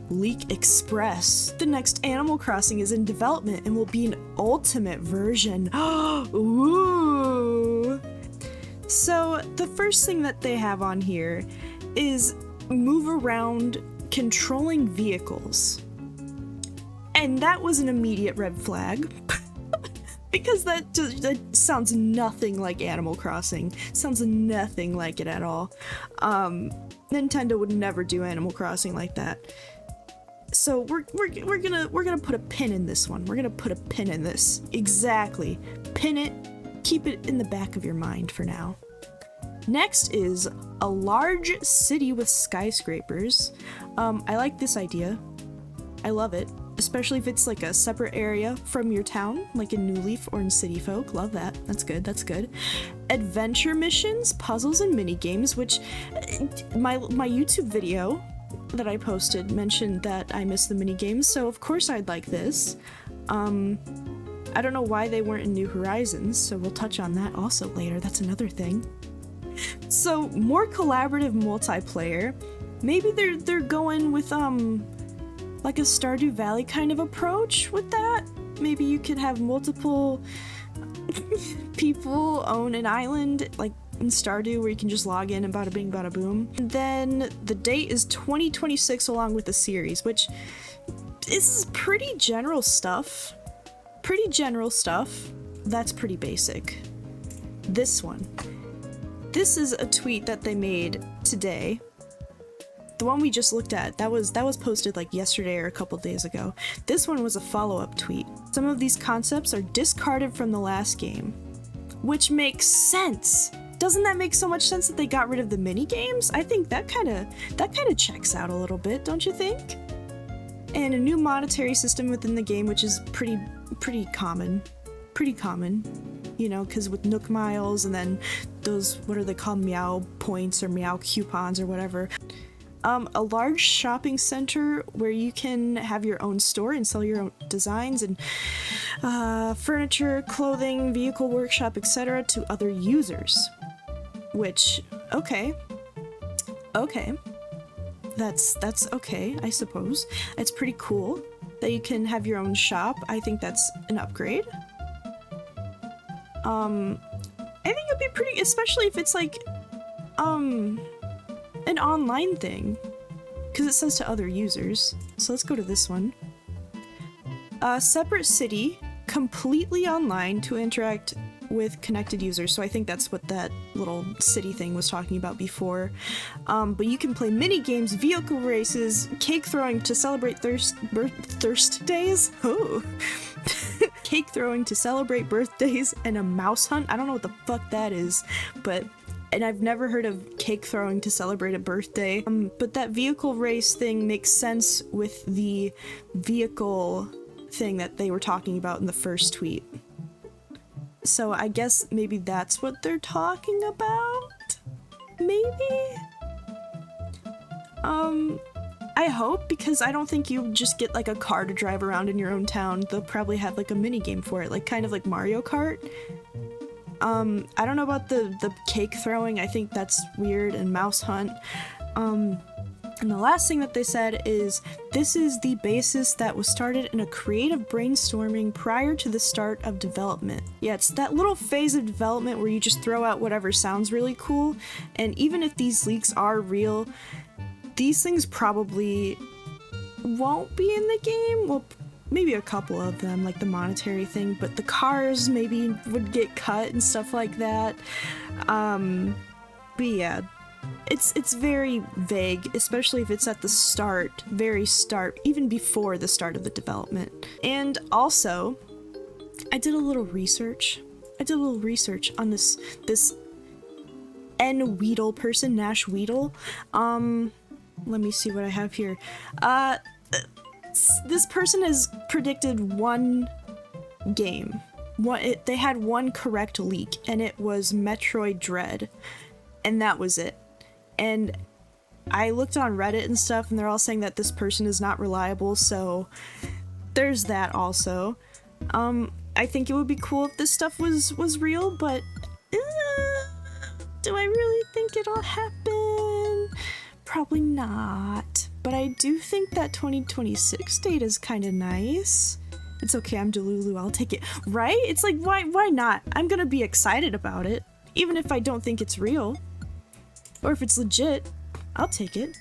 Leak Express. The next Animal Crossing is in development and will be an ultimate version. Ooh! So the first thing that they have on here is move around controlling vehicles. And that was an immediate red flag. Because that sounds nothing like Animal Crossing. Sounds nothing like it at all. Nintendo would never do Animal Crossing like that. So we're gonna put a pin in this one. We're gonna put a pin in this. Exactly. Pin it. Keep it in the back of your mind for now. Next is a large city with skyscrapers. I like this idea. I love it. Especially if it's like a separate area from your town, like in New Leaf or in City Folk. Love that. That's good. That's good. Adventure missions, puzzles, and mini games, which my YouTube video that I posted mentioned that I miss the mini games, so of course I'd like this. I don't know why they weren't in New Horizons, so we'll touch on that also later. That's another thing. So more collaborative multiplayer. Maybe they're going with like a Stardew Valley kind of approach with that. Maybe you could have multiple people own an island, like in Stardew, where you can just log in and bada bing bada boom. And then the date is 2026 along with the series, which is pretty general stuff. Pretty general stuff. That's pretty basic. This one. This is a tweet that they made today. The one we just looked at, that was posted like yesterday or a couple days ago. This one was a follow-up tweet. Some of these concepts are discarded from the last game, which makes sense. Doesn't that make so much sense that they got rid of the mini games? I think that kind of checks out a little bit, don't you think? And a new monetary system within the game, which is pretty common. Pretty common, you know, because with Nook Miles and then those, what are they called, Meow Points or Meow Coupons or whatever. A large shopping center where you can have your own store and sell your own designs and furniture, clothing, vehicle workshop, etc. to other users. Which, okay. That's okay, I suppose. It's pretty cool that you can have your own shop. I think that's an upgrade. I think it'd be pretty, especially if it's like, an online thing, because it says to other users. So let's go to this one. A separate city, completely online to interact with connected users. So I think that's what that little city thing was talking about before. But you can play mini games, vehicle races, cake throwing to celebrate thirst days. Oh. Cake throwing to celebrate birthdays, and a mouse hunt. I don't know what the fuck that is, and I've never heard of cake throwing to celebrate a birthday. But that vehicle race thing makes sense with the vehicle thing that they were talking about in the first tweet. So I guess maybe that's what they're talking about? Maybe? I hope, because I don't think you just get like a car to drive around in your own town. They'll probably have like a mini game for it, like kind of like Mario Kart. I don't know about the cake throwing. I think that's weird, and mouse hunt. And the last thing that they said is, this is the basis that was started in a creative brainstorming prior to the start of development. Yeah, it's that little phase of development where you just throw out whatever sounds really cool, and even if these leaks are real, these things probably won't be in the game. Well, maybe a couple of them, like the monetary thing, but the cars maybe would get cut and stuff like that. But yeah, it's very vague, especially if it's at the start, very start, even before the start of the development. And also, I did a little research on this N. Weedle person, Nash Weedle. Let me see what I have here. This person has predicted one game. They had one correct leak, and it was Metroid Dread, and that was it. And I looked on Reddit and stuff, and they're all saying that this person is not reliable, so there's that also. I think it would be cool if this stuff was real, but do I really think it'll happen? Probably not. But I do think that 2026 date is kind of nice. It's okay, I'm Delulu, I'll take it. Right? It's like, why not? I'm gonna be excited about it, even if I don't think it's real. Or if it's legit, I'll take it.